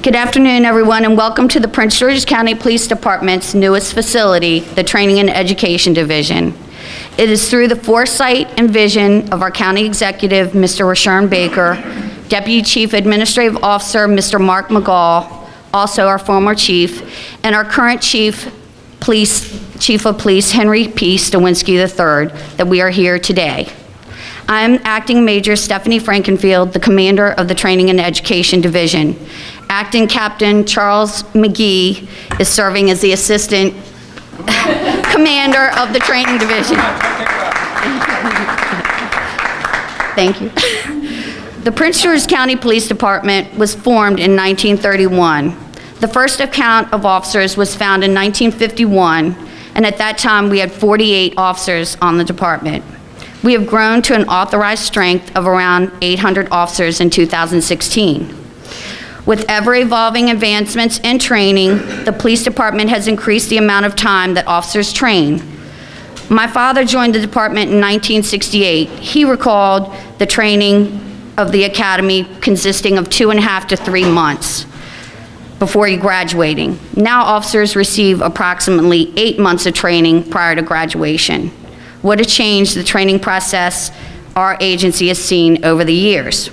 Good afternoon, everyone, and welcome to the Prince George's County Police Department's newest facility, the Training and Education Division. It is through the foresight and vision of our county executive, Mr. Rashawn Baker, Deputy Chief Administrative Officer, Mr. Mark McGall, also our former chief, and our current Chief of Police, Henry P. Stawinski III, that we are here today. I'm Acting Major Stephanie Frankenfield, the Commander of the Training and Education Division. Acting Captain Charles McGee is serving as the Assistant Commander of the Training Division. Thank you. The Prince George's County Police Department was formed in 1931. The first account of officers was found in 1951, and at that time we had 48 officers on the department. We have grown to an authorized strength of around 800 officers in 2016. With ever-evolving advancements in training, the police department has increased the amount of time that officers train. My father joined the department in 1968. He recalled the training of the academy consisting of 2.5 to 3 months before graduating. Now officers receive approximately 8 months of training prior to graduation. What a change the training process our agency has seen over the years.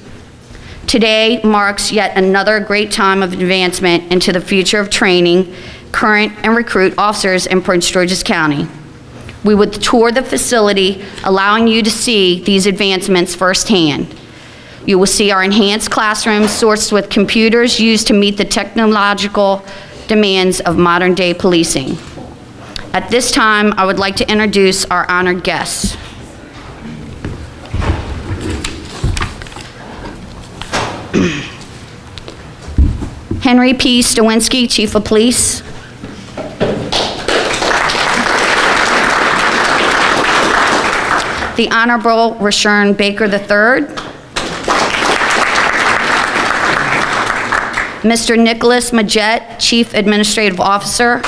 Today marks yet another great time of advancement into the future of training current and recruit officers in Prince George's County. We would tour the facility, allowing you to see these advancements firsthand. You will see our enhanced classrooms sourced with computers used to meet the technological demands of modern-day policing. At this time, I would like to introduce our honored guests. Henry P. Stawinski, Chief of Police. The Honorable Rashawn Baker III. Mr. Nicholas Majette, Chief Administrative Officer.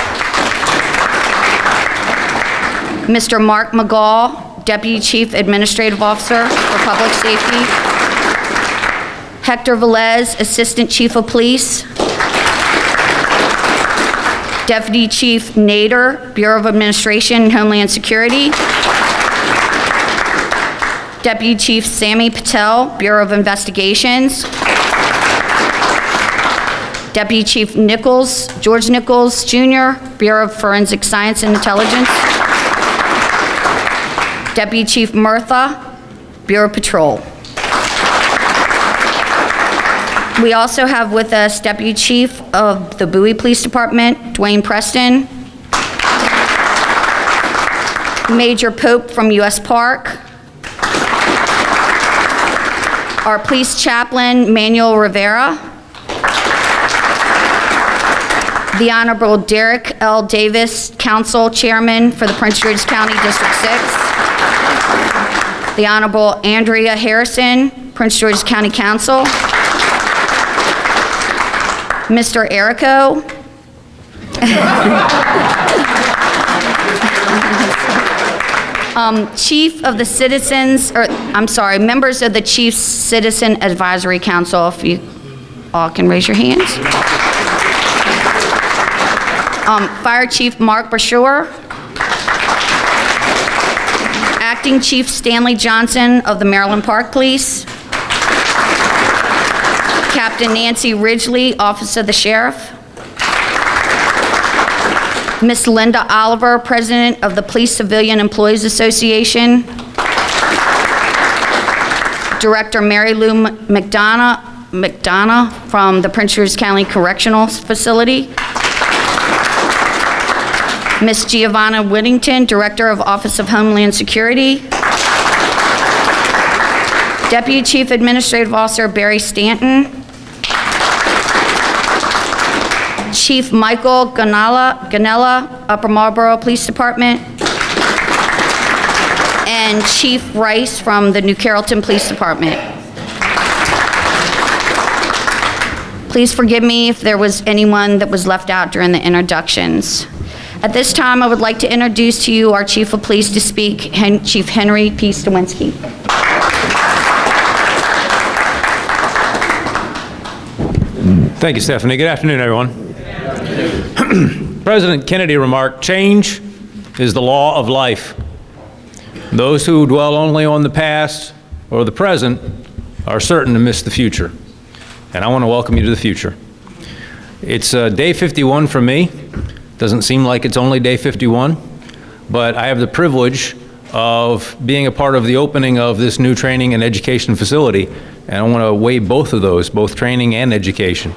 Mr. Mark McGall, Deputy Chief Administrative Officer for Public Safety. Hector Velez, Assistant Chief of Police. Deputy Chief Nader, Bureau of Administration and Homeland Security. Deputy Chief Sammy Patel, Bureau of Investigations. Deputy Chief Nichols, George Nichols Jr., Bureau of Forensic Science and Intelligence. Deputy Chief Murtha, Bureau Patrol. We also have with us Deputy Chief of the Bowie Police Department, Dwayne Preston. Major Pope from U.S. Park. Our Police Chaplain, Manuel Rivera. The Honorable Derek L. Davis, Council Chairman for the Prince George's County District 6. The Honorable Andrea Harrison, Prince George's County Council. Mr. Erico. Chief of the Citizens, members of the Chiefs Citizen Advisory Council, if you all can raise your hands. Fire Chief Mark Brashear. Acting Chief Stanley Johnson of the Maryland Park Police. Captain Nancy Ridgely, Office of the Sheriff. Miss Linda Oliver, President of the Police Civilian Employees Association. Director Mary Lou McDonough from the Prince George's County Correctional Facility. Miss Giovanna Whittington, Director of Office of Homeland Security. Deputy Chief Administrative Officer Barry Stanton. Chief Michael Ganella, Upper Marlboro Police Department. And Chief Rice from the New Carrollton Police Department. Please forgive me if there was anyone that was left out during the introductions. At this time, I would like to introduce to you our Chief of Police to speak, Chief Henry P. Stawinski. Thank you, Stephanie. Good afternoon, everyone. President Kennedy remarked, "Change is the law of life. Those who dwell only on the past or the present are certain to miss the future." And I want to welcome you to the future. It's day 51 for me. Doesn't seem like it's only day 51, but I have the privilege of being a part of the opening of this new training and education facility. And I want to weigh both of those, both training and education.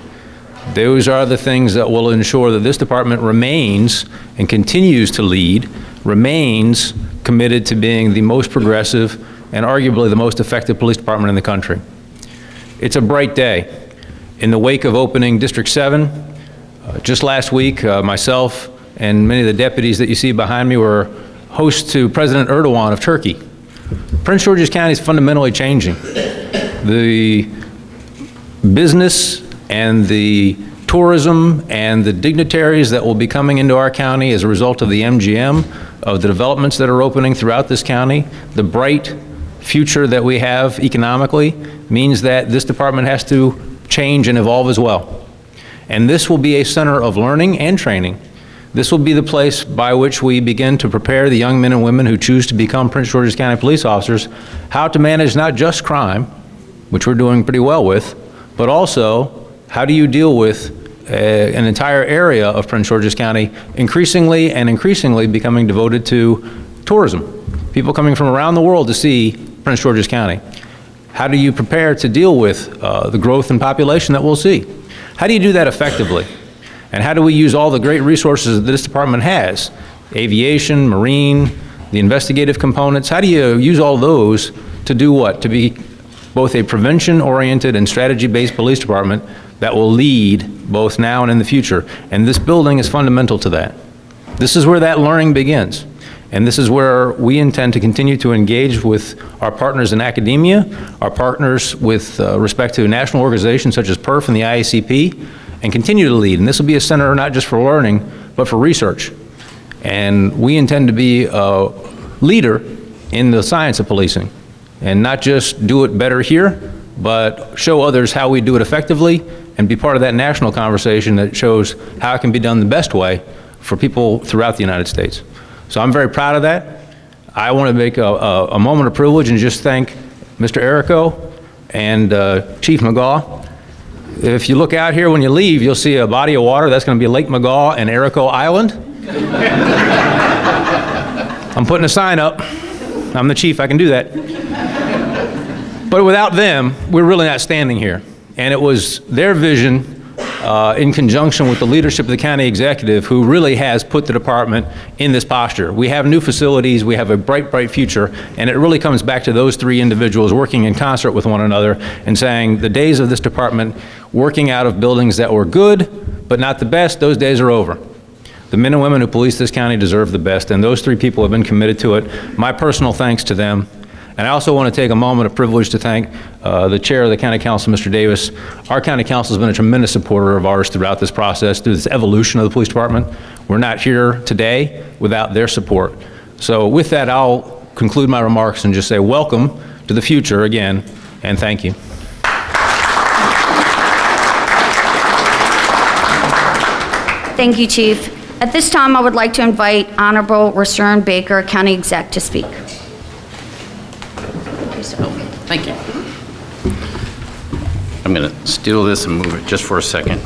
Those are the things that will ensure that this department remains and continues to lead, remains committed to being the most progressive and arguably the most effective police department in the country. It's a bright day. In the wake of opening District 7, just last week, myself and many of the deputies that you see behind me were hosts to President Erdogan of Turkey. Prince George's County is fundamentally changing. The business and the tourism and the dignitaries that will be coming into our county as a result of the MGM, of the developments that are opening throughout this county, the bright future that we have economically means that this department has to change and evolve as well. And this will be a center of learning and training. This will be the place by which we begin to prepare the young men and women who choose to become Prince George's County police officers how to manage not just crime, which we're doing pretty well with, but also how do you deal with an entire area of Prince George's County increasingly becoming devoted to tourism. People coming from around the world to see Prince George's County. How do you prepare to deal with the growth in population that we'll see? How do you do that effectively? And how do we use all the great resources that this department has? Aviation, marine, the investigative components. How do you use all those to do what? To be both a prevention-oriented and strategy-based police department that will lead both now and in the future. And this building is fundamental to that. This is where that learning begins. And this is where we intend to continue to engage with our partners in academia, our partners with respect to national organizations such as PERF and the IACP, and continue to lead. And this will be a center not just for learning, but for research. And we intend to be a leader in the science of policing. And not just do it better here, but show others how we do it effectively and be part of that national conversation that shows how it can be done the best way for people throughout the United States. So I'm very proud of that. I want to make a moment of privilege and just thank Mr. Errico and Chief McGaw. If you look out here when you leave, you'll see a body of water. That's going to be Lake McGaw and Errico Island. I'm putting a sign up. I'm the chief, I can do that. But without them, we're really not standing here. And it was their vision in conjunction with the leadership of the county executive who really has put the department in this posture. We have new facilities, we have a bright, bright future, and it really comes back to those three individuals working in concert with one another and saying the days of this department working out of buildings that were good, but not the best, those days are over. The men and women who police this county deserve the best, and those three people have been committed to it. My personal thanks to them. And I also want to take a moment of privilege to thank the chair of the County Council, Mr. Davis. Our County Council has been a tremendous supporter of ours throughout this process, through this evolution of the police department. We're not here today without their support. So with that, I'll conclude my remarks and just say welcome to the future again, and thank you. Thank you, Chief. At this time, I would like to invite Honorable Rasern Baker, County Exec, to speak. Thank you. I'm going to steal this and move it just for a second.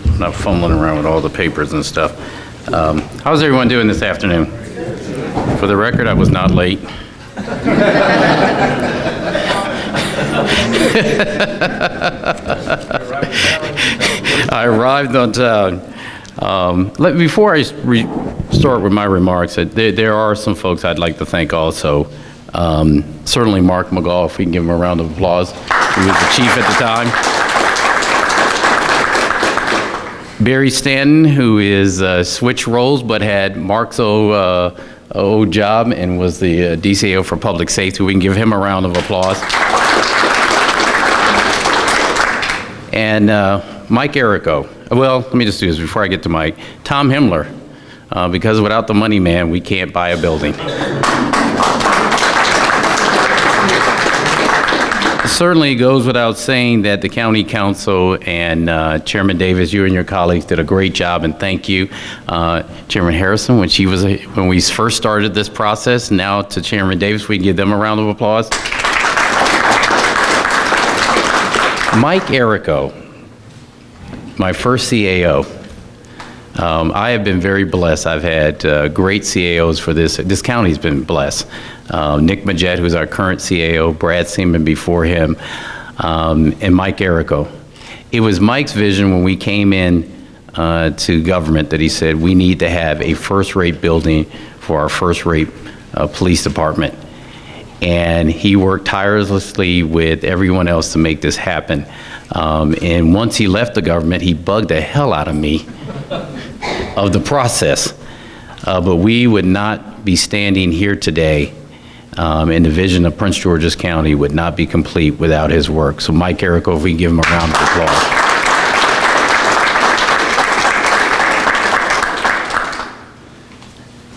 I'm not fumbling around with all the papers and stuff. How's everyone doing this afternoon? For the record, I was not late. I arrived on time. Before I start with my remarks, there are some folks I'd like to thank also. Certainly Mark McGaw, if we can give him a round of applause. He was the chief at the time. Barry Stanton, who is switched roles but had Mark's old job and was the DCAO for Public Safety. We can give him a round of applause. And Mike Errico. Well, let me just do this before I get to Mike. Tom Himmler, because without the money man, we can't buy a building. Certainly goes without saying that the county council and Chairman Davis, you and your colleagues did a great job, and thank you. Chairman Harrison, when we first started this process, now to Chairman Davis, we can give them a round of applause. Mike Errico, my first CAO. I have been very blessed. I've had great CAOs for this. This county's been blessed. Nick Majette, who's our current CAO, Brad Seaman before him, and Mike Errico. It was Mike's vision when we came in to government that he said we need to have a first-rate building for our first-rate police department. And he worked tirelessly with everyone else to make this happen. And once he left the government, he bugged the hell out of me of the process. But we would not be standing here today, and the vision of Prince George's County would not be complete without his work. So Mike Errico, if we can give him a round of applause.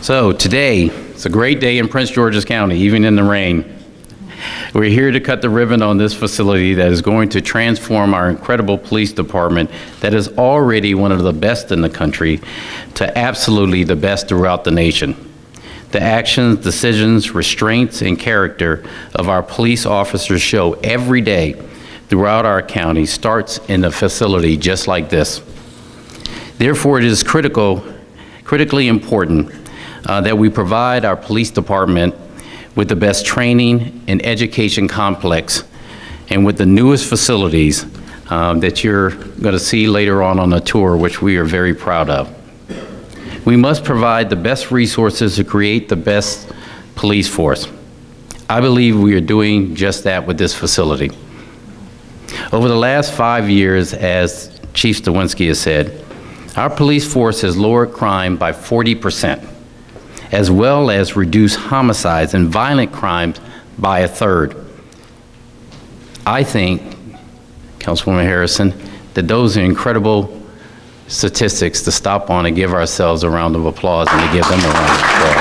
So today, it's a great day in Prince George's County, even in the rain. We're here to cut the ribbon on this facility that is going to transform our incredible police department that is already one of the best in the country to absolutely the best throughout the nation. The actions, decisions, restraints, and character of our police officers show every day throughout our county starts in a facility just like this. Therefore, it is critically important that we provide our police department with the best training and education complex and with the newest facilities that you're going to see later on the tour, which we are very proud of. We must provide the best resources to create the best police force. I believe we are doing just that with this facility. Over the last 5 years, as Chief Stawinski has said, our police force has lowered crime by 40%, as well as reduced homicides and violent crimes by 1/3. I think, Councilwoman Harrison, that those are incredible statistics to stop on and give ourselves a round of applause and to give them a round of applause.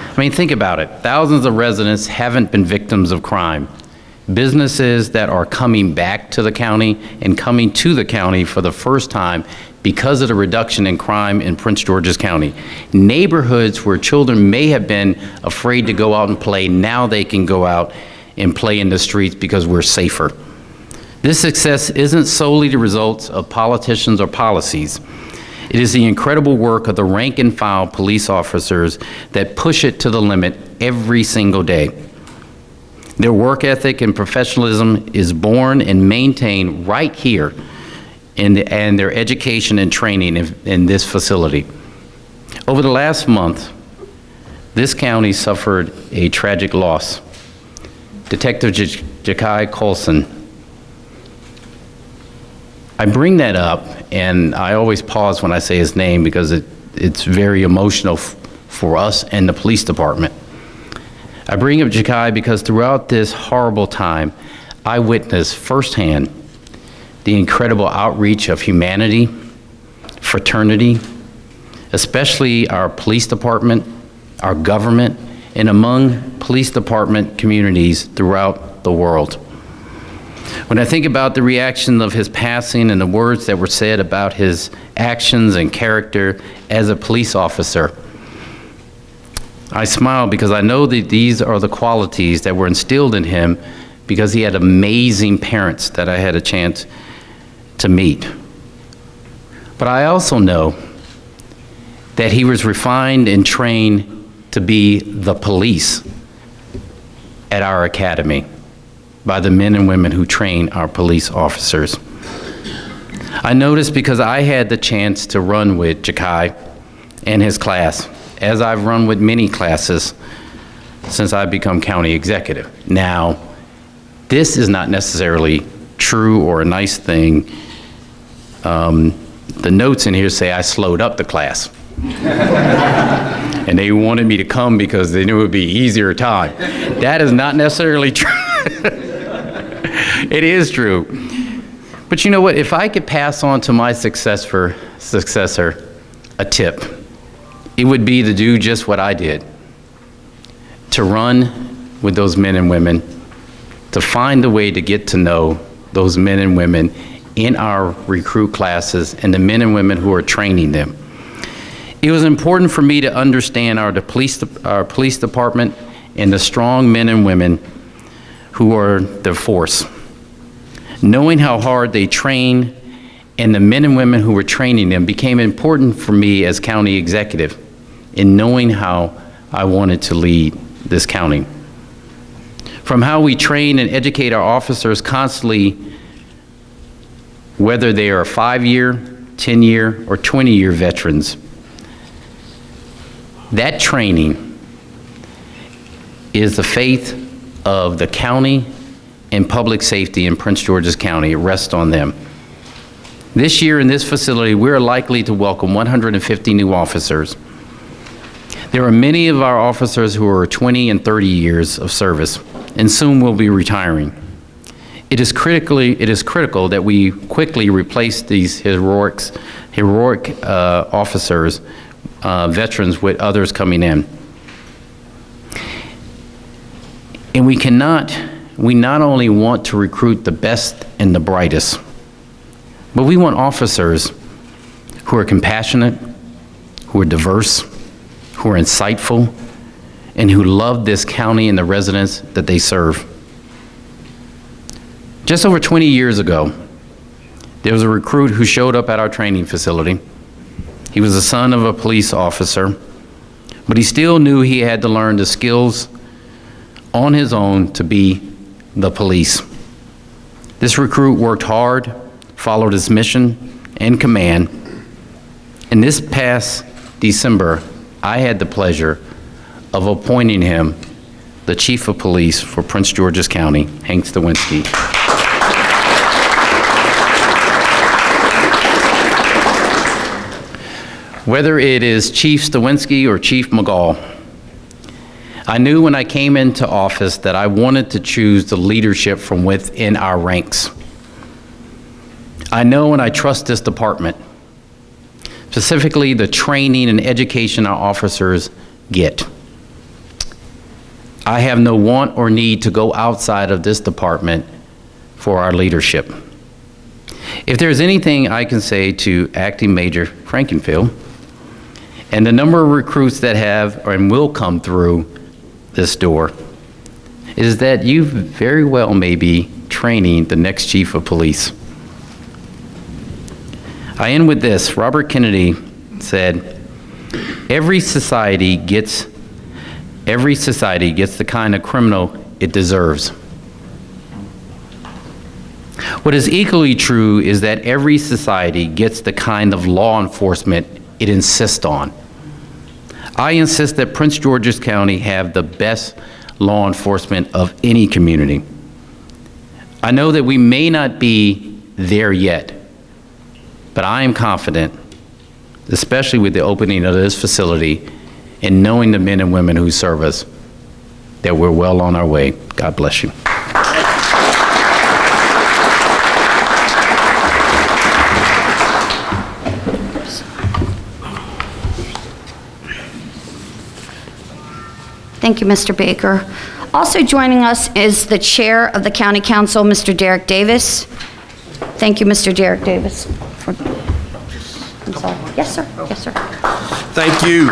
I mean, think about it. Thousands of residents haven't been victims of crime. Businesses that are coming back to the county and coming to the county for the first time because of the reduction in crime in Prince George's County. Neighborhoods where children may have been afraid to go out and play, now they can go out and play in the streets because we're safer. This success isn't solely the results of politicians or policies. It is the incredible work of the rank and file police officers that push it to the limit every single day. Their work ethic and professionalism is born and maintained right here and their education and training in this facility. Over the last month, this county suffered a tragic loss. Detective Jakai Colson. I bring that up, and I always pause when I say his name because it's very emotional for us and the police department. I bring up Jakai because throughout this horrible time, I witnessed firsthand the incredible outreach of humanity, fraternity, especially our police department, our government, and among police department communities throughout the world. When I think about the reaction of his passing and the words that were said about his actions and character as a police officer, I smile because I know that these are the qualities that were instilled in him because he had amazing parents that I had a chance to meet. But I also know that he was refined and trained to be the police at our academy by the men and women who train our police officers. I noticed because I had the chance to run with Jakai and his class, as I've run with many classes since I've become county executive. Now, this is not necessarily true or a nice thing. The notes in here say I slowed up the class. And they wanted me to come because they knew it would be easier time. That is not necessarily true. It is true. But you know what? If I could pass on to my successor a tip, it would be to do just what I did. to run with those men and women, to find a way to get to know those men and women in our recruit classes and the men and women who are training them. It was important for me to understand our police department and the strong men and women who are the force. Knowing how hard they train and the men and women who were training them became important for me as county executive in knowing how I wanted to lead this county. From how we train and educate our officers constantly, whether they are 5-year, 10-year, or 20-year veterans, that training is the faith of the county and public safety in Prince George's County. It rests on them. This year in this facility, we're likely to welcome 150 new officers. There are many of our officers who are 20 and 30 years of service and soon will be retiring. It is critical that we quickly replace these heroic officers, veterans, with others coming in. And we not only want to recruit the best and the brightest, but we want officers who are compassionate, who are diverse, who are insightful, and who love this county and the residents that they serve. Just over 20 years ago, there was a recruit who showed up at our training facility. He was the son of a police officer, but he still knew he had to learn the skills on his own to be the police. This recruit worked hard, followed his mission and command, and this past December, I had the pleasure of appointing him the Chief of Police for Prince George's County, Hank Stawinski. Whether it is Chief Stawinski or Chief McGall, I knew when I came into office that I wanted to choose the leadership from within our ranks. I know and I trust this department, specifically the training and education our officers get. I have no want or need to go outside of this department for our leadership. If there's anything I can say to Acting Major Frankenfield and the number of recruits that have and will come through this door, is that you very well may be training the next Chief of Police. I end with this. Robert Kennedy said, every society gets the kind of criminal it deserves. What is equally true is that every society gets the kind of law enforcement it insists on. I insist that Prince George's County have the best law enforcement of any community. I know that we may not be there yet, but I am confident, especially with the opening of this facility and knowing the men and women who serve us, that we're well on our way. God bless you. Thank you, Mr. Baker. Also joining us is the Chair of the County Council, Mr. Derek Davis. Thank you, Mr. Derek Davis. I'm sorry. Yes, sir. Yes, sir. Thank you.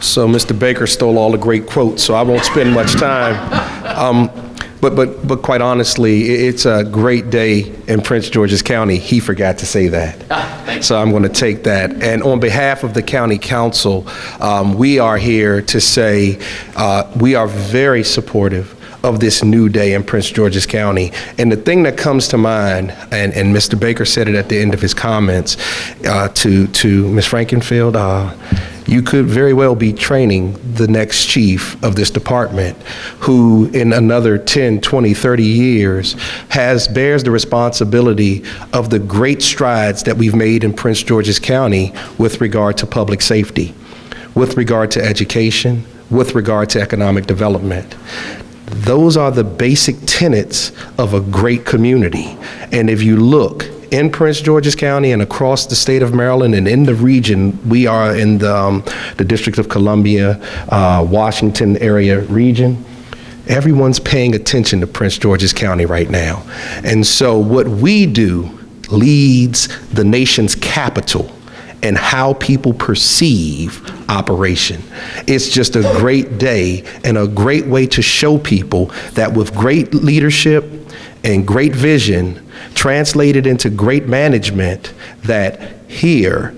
So Mr. Baker stole all the great quotes, so I won't spend much time. But quite honestly, it's a great day in Prince George's County. He forgot to say that. So I'm going to take that. And on behalf of the County Council, we are here to say we are very supportive of this new day in Prince George's County. And the thing that comes to mind, and Mr. Baker said it at the end of his comments to Ms. Frankenfield, you could very well be training the next chief of this department who in another 10, 20, 30 years bears the responsibility of the great strides that we've made in Prince George's County with regard to public safety, with regard to education, with regard to economic development. Those are the basic tenets of a great community. And if you look in Prince George's County and across the state of Maryland and in the region. We are in the District of Columbia, Washington area region. Everyone's paying attention to Prince George's County right now. And so what we do leads the nation's capital and how people perceive operation. It's just a great day and a great way to show people that with great leadership and great vision translated into great management, that here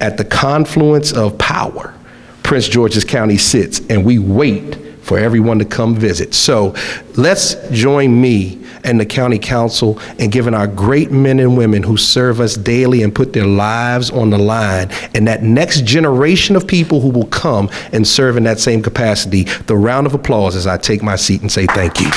at the confluence of power, Prince George's County sits, and we wait for everyone to come visit. So let's join me and the county council in giving our great men and women who serve us daily and put their lives on the line, and that next generation of people who will come and serve in that same capacity, the round of applause as I take my seat and say thank you.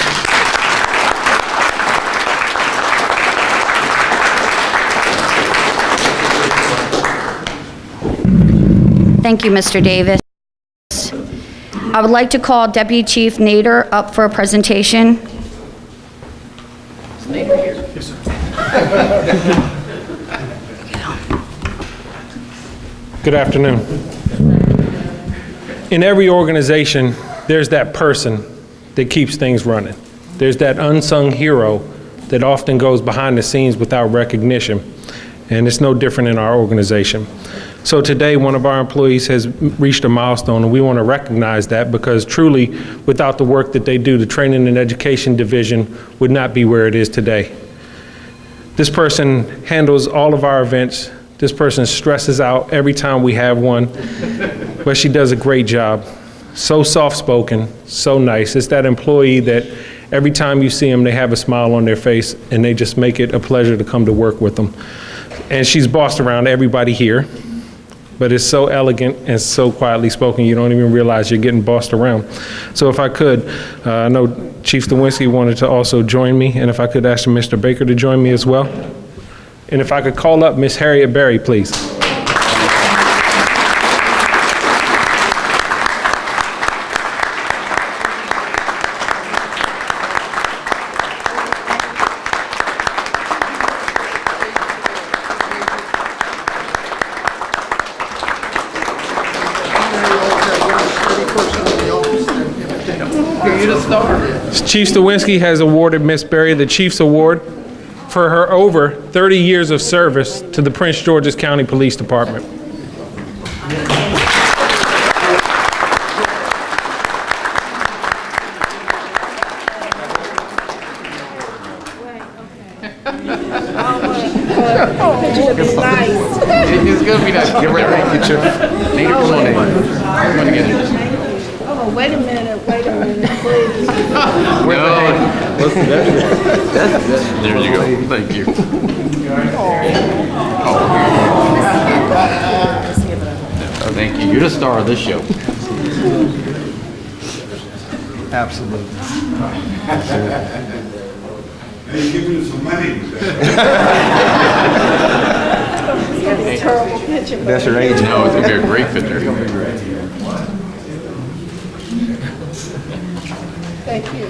Thank you, Mr. Davis. I would like to call Deputy Chief Nader up for a presentation. Good afternoon. In every organization, there's that person that keeps things running. There's that unsung hero that often goes behind the scenes without recognition, and it's no different in our organization. So today, one of our employees has reached a milestone, and we want to recognize that, because truly, without the work that they do, the Training and Education Division would not be where it is today. This person handles all of our events. This person stresses out every time we have one, but she does a great job. So soft-spoken, so nice. It's that employee that every time you see them, they have a smile on their face, and they just make it a pleasure to come to work with them. And she's bossed around everybody here, but it's so elegant and so quietly spoken, you don't even realize you're getting bossed around. So if I could, I know Chief Stawinski wanted to also join me, and if I could ask Mr. Baker to join me as well. And if I could call up Miss Harriet Berry, please. Chief Stawinski has awarded Miss Berry the Chief's Award for her over 30 years of service to the Prince George's County Police Department. It's gonna be nice. Get ready. Get your Nader, come on in. Come on together. Oh, wait a minute, please. There you go. Thank you. Thank you. You're the star of this show. Absolutely. Hey, give me some money. Terrible picture. That's your age. No, it's gonna be a great picture. Thank you.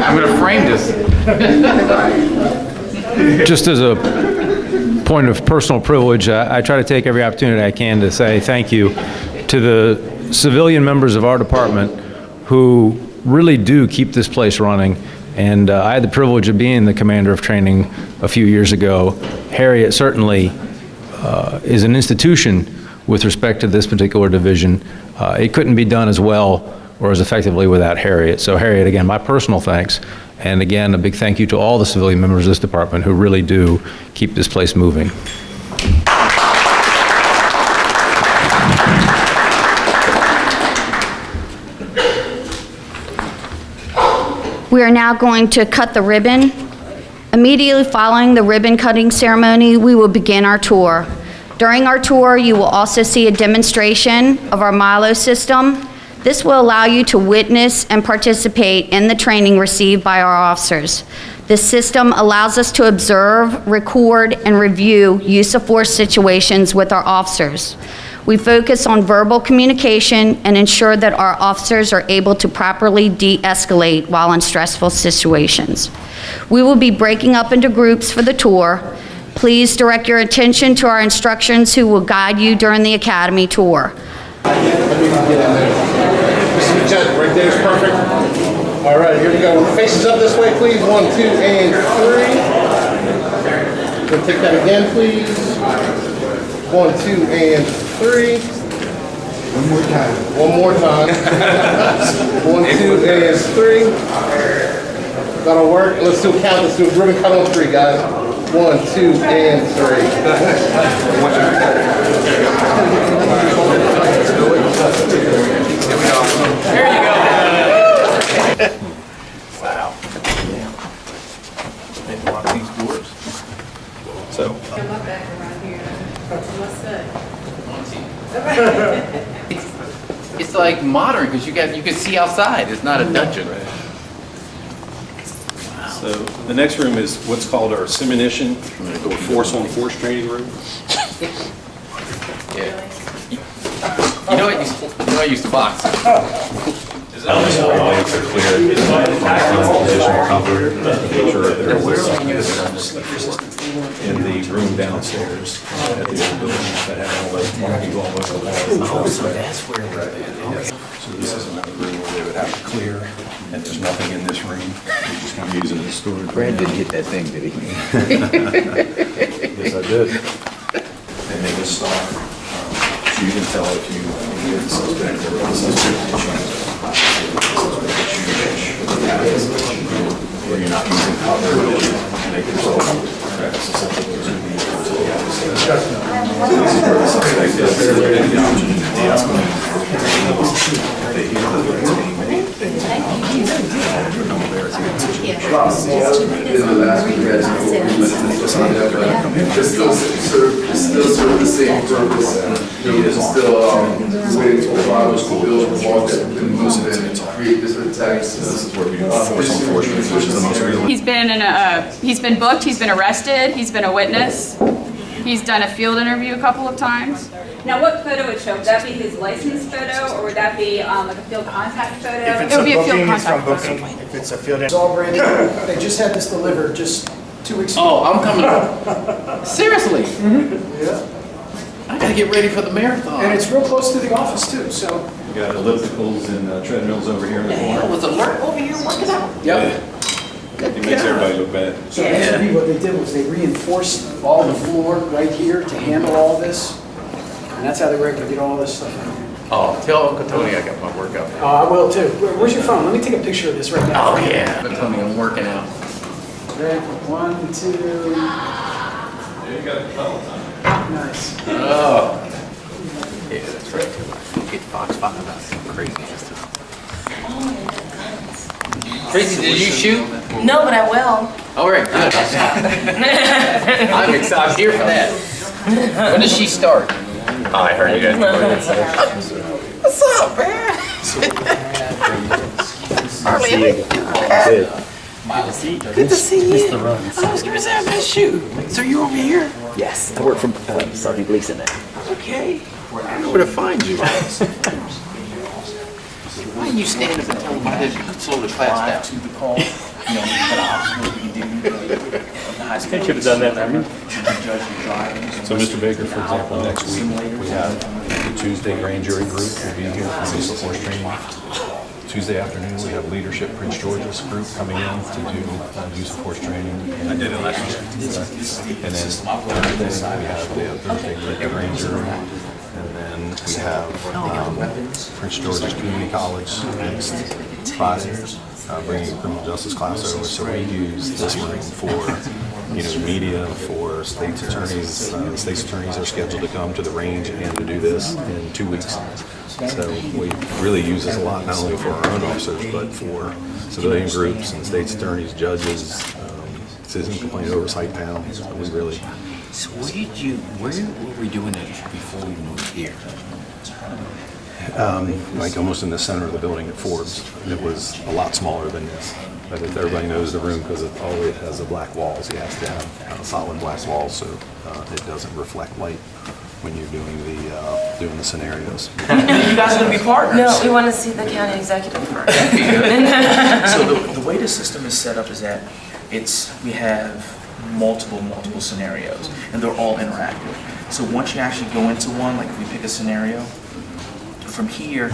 I'm gonna frame this. Just as a point of personal privilege, I try to take every opportunity I can to say thank you to the civilian members of our department who really do keep this place running. And I had the privilege of being the commander of training a few years ago. Harriet certainly is an institution with respect to this particular division. It couldn't be done as well or as effectively without Harriet. So Harriet, again, my personal thanks. And again, a big thank you to all the civilian members of this department who really do keep this place moving. We are now going to cut the ribbon. Immediately following the ribbon cutting ceremony, we will begin our tour. During our tour, you will also see a demonstration of our Milo system. This will allow you to witness and participate in the training received by our officers. This system allows us to observe, record, and review use of force situations with our officers. We focus on verbal communication and ensure that our officers are able to properly de-escalate while in stressful situations. We will be breaking up into groups for the tour. Please direct your attention to our instructions who will guide you during the Academy tour. Right there is perfect. All right, here we go. Faces up this way, please. 1, 2, and 3. We'll take that again, please. 1, 2, and 3. One more time. 1, 2, and 3. That'll work. Let's do a count. Let's do a ribbon cut on 3, guys. 1, 2, and 3. There you go. Wow. They lock these doors. So. It's like modern because you can see outside. It's not a dungeon. So the next room is what's called our simunition, or force-on-force training room. Yeah. You know I used to box. All lights are clear. Position cover. Make sure that there was in the room downstairs at the old building that had all those markings all over the walls. So that's where we're at. So this is another room where they would have to clear, and there's nothing in this room. We're just kind of using it as storage. Brad didn't get that thing, did he? Yes, I did. They make a star, so you can tell if you get the suspect or the suspect or you're not using cover, and they can tell that's susceptible to the so this is where the suspect is, they're ready to de-escalate. They hear the threats being made, they become aware it's a good situation. Still serve the same purpose. Still waiting for the virus to build a wall that can move and create different attacks. This is where we do force-on-force, which is the most real. He's been booked, he's been arrested, he's been a witness. He's done a field interview a couple of times. Now, what photo would show? Would that be his license photo, or would that be like a field contact photo? It would be a field contact photo. If it's a field. It's all brand new. They just had this delivered just 2 weeks ago. Oh, I'm coming. Seriously? Yeah. I gotta get ready for the marathon. And it's real close to the office too, so. We got ellipticals and treadmills over here in the corner. Was alert over here working out? Yep. It makes everybody look bad. So actually what they did was they reinforced all the floor right here to handle all this. And that's how they were able to get all this stuff out. Oh, tell Uncle Tony I got my workout. I will too. Where's your phone? Let me take a picture of this right now. Oh yeah. Uncle Tony, I'm working out. Ready? 1, 2. Nice. Oh. Yeah, that's right. Get Fox 5 about some crazy stuff. Tracy, did you shoot? No, but I will. All right, good. I'm excited. I'm here for that. When does she start? Oh, I heard you guys. What's up, man? Good to see you. I was going to say I met you. So you over here? Yes, I work for Sergeant Gleason now. Okay. I know where to find you. Why don't you stand up and tell them how to slow the class down? I should have done that, remember? So, Mr. Baker, for example, next week, we have the Tuesday grand jury group will be here for use of force training. Tuesday afternoon, we have leadership Prince George's group coming in to do use of force training. I did it last year. And then Thursday, we have the Thursday grand jury. And then we have Prince George's Community College next Friday, bringing a criminal justice class over. So we use this room for, media, for state's attorneys. State's attorneys are scheduled to come to the range and to do this in 2 weeks. So we really use this a lot, not only for our own officers, but for civilian groups and state's attorneys, judges, citizen complaint oversight panels. So we really. So where were we doing it before we moved here? Like almost in the center of the building at Forbes. It was a lot smaller than this. But if everybody knows the room, because it always has the black walls, he has to have solid black walls so it doesn't reflect light when you're doing the scenarios. You guys are gonna be partners. No, we want to see the county executive first. So the way the system is set up is that we have multiple scenarios, and they're all interactive. So once you actually go into one, like if we pick a scenario, from here,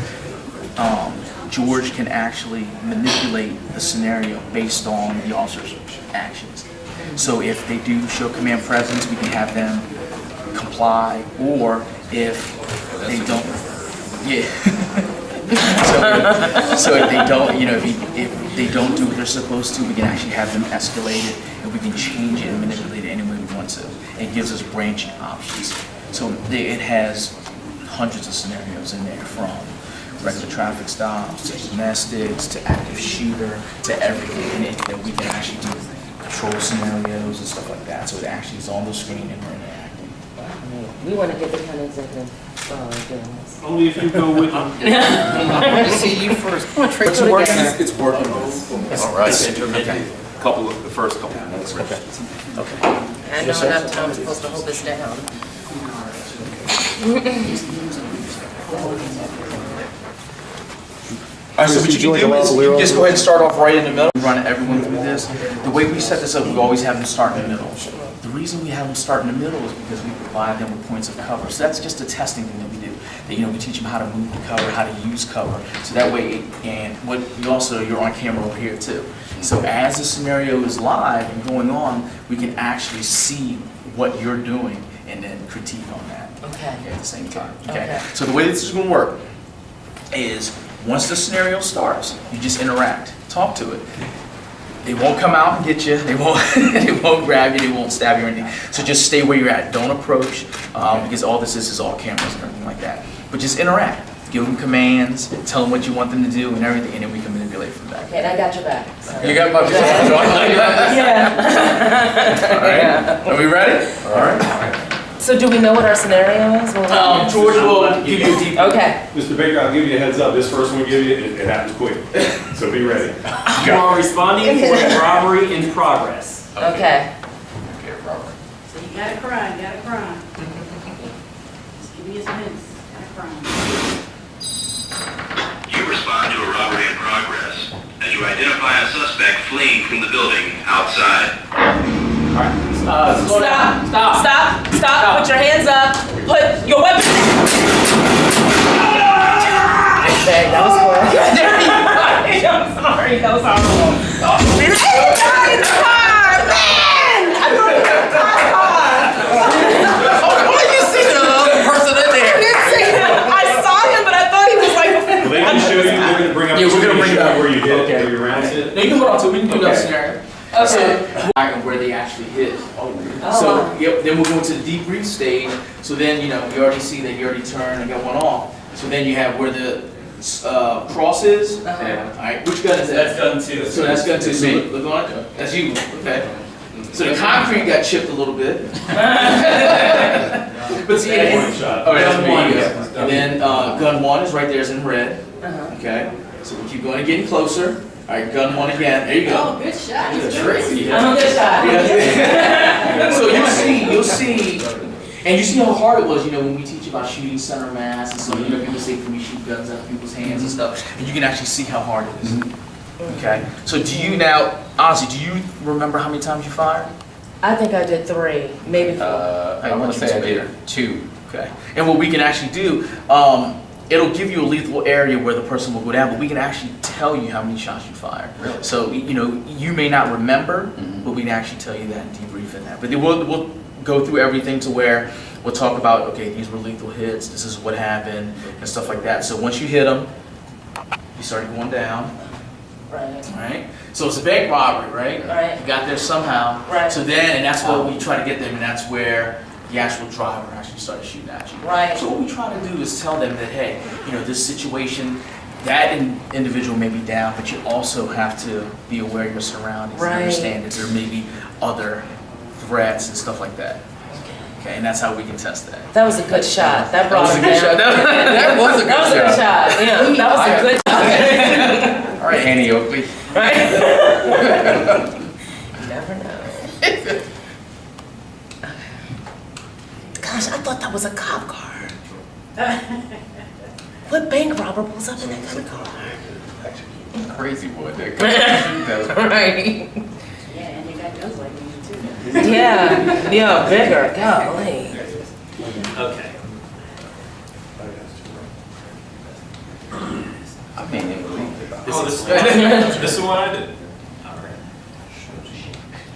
George can actually manipulate the scenario based on the officer's actions. So if they do show command presence, we can have them comply, or if they don't, so if they don't, if they don't do what they're supposed to, we can actually have them escalated, and we can change it and manipulate it any way we want to. It gives us branching options. So it has hundreds of scenarios in there, from regular traffic stops to domestics to active shooter to everything in it, that we can actually do control scenarios and stuff like that. So it actually is on the screen and we're interacting. We want to get the county executive doing this. Only if you go with them. I want to see you first. Come on, Trey. It's working. All right. The first couple of minutes. Okay. I know enough time, I'm supposed to hold this down. All right, so what you can do is you can just go ahead and start off right in the middle, run everyone through this. The way we set this up, we always have them start in the middle. The reason we have them start in the middle is because we provide them with points of cover. So that's just a testing thing that we do. That, we teach them how to move the cover, how to use cover. So that way, and you're on camera over here too. So as the scenario is live and going on, we can actually see what you're doing and then critique on that. Okay. At the same time. Okay. So the way this is going to work is, once the scenario starts, you just interact, talk to it. They won't come out and get you. They won't grab you. They won't stab you or anything. So just stay where you're at. Don't approach, because all this is all cameras and everything like that. But just interact. Give them commands. Tell them what you want them to do and everything, and then we can manipulate from back. Okay, and I got your back. So. You got my back. Yeah. All right. Are we ready? All right. So do we know what our scenario is? George will give you a deep. Okay. Mr. Baker, I'll give you a heads up. This first one we give you, it happens quick. So be ready. You are responding for a robbery in progress. Okay. Okay, robbery. So you got a crime, Just give me some hints. Got a crime. You respond to a robbery in progress as you identify a suspect fleeing from the building outside. Stop. Put your hands up. Put your weapon. That was horrible. I'm sorry. That was horrible. In the car, man! I brought it in the car. Oh, you see the other person in there? I didn't see him. I saw him, but I thought he was like. Well, they can show you. They're going to bring up. Yeah, we're gonna bring it up where you did. Where your rounds hit. No, you can hold on to it. We can do that Okay. scenario. Okay. So, and where they actually hit. So, yep, then we'll go into the debrief stage. So then, you already see that you already turned and got one off. So then you have where the cross is. Uh-huh. All right, which gun is that? That's gun two. So that's gun two. So look on it. That's you. Okay. So the concrete got chipped a little bit. But see, oh, that's me. And then gun one is right there, is in red. Okay. So we keep going and getting closer. All right, gun one again. There you go. Oh, good shot. Good trick. I'm a good shot. So you'll see, and you see how hard it was, when we teach about shooting center mass and stuff, people say, can we shoot guns out of people's hands and stuff, and you can actually see how hard it is. Okay, so do you now, honestly, do you remember how many times you fired? I think I did 3, maybe 4. I want to say I did 2. Okay, and what we can actually do, it'll give you a lethal area where the person will go down, but we can actually tell you how many shots you fired. Really? So, you may not remember, but we can actually tell you that and debrief in that. But then we'll go through everything to where we'll talk about, okay, these were lethal hits, this is what happened, and stuff like that. So once you hit them, you start going down. Right. Right? So it's a bank robbery, right? Right. You got there somehow. Right. So then, and that's what we try to get them, and that's where the actual driver actually started shooting at you. Right. So what we try to do is tell them that, hey, this situation, that individual may be down, but you also have to be aware of your surroundings and understand that there may be other threats and stuff like that. Okay, and that's how we can test that. That was a good shot. That brought was a him good down. shot. That was a good That was a good shot. Yeah, that was a good shot. All right, Annie Oakley. Never know. Gosh, I thought that was a cop car. What bank robber pulls up in that kind of car? Crazy boy, that Right. Yeah, and you got guns like me too. Yeah, bigger, golly. Okay. I mean, This is what I did.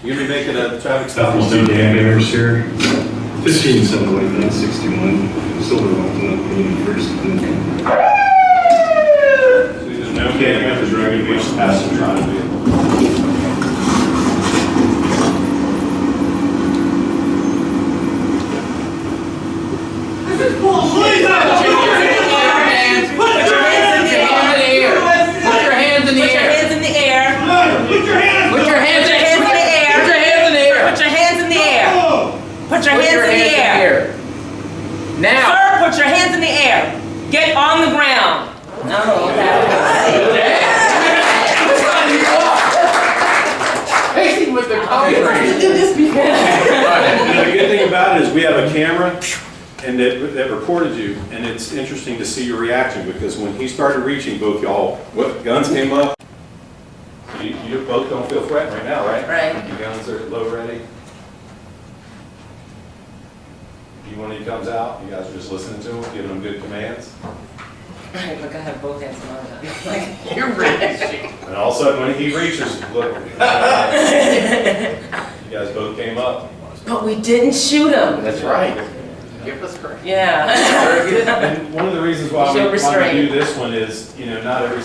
You're gonna be making a traffic stop. Dan Bears here, 15/7/1961, Silver Mountain, First. There's no getting at the drug which passenger on the vehicle. Put your hands in the air. Now. Sir, put your hands in the air. Get on the ground. No, Hey, with the concrete. do this before. The good thing about it is we have a camera and that recorded you, and it's interesting to see your reaction because when he started reaching, both y'all, what guns came up? You both don't feel threatened right now, right? Right. Your guns are low ready. When he comes out, you guys are just listening to him, giving him good commands. Right, look, I have both hands on my gun. Like, you're reaching. And all of a sudden, when he reaches, look. You guys both came up. But we didn't shoot him. That's right. Give us credit. Yeah. And one of the reasons why we do this one is, not every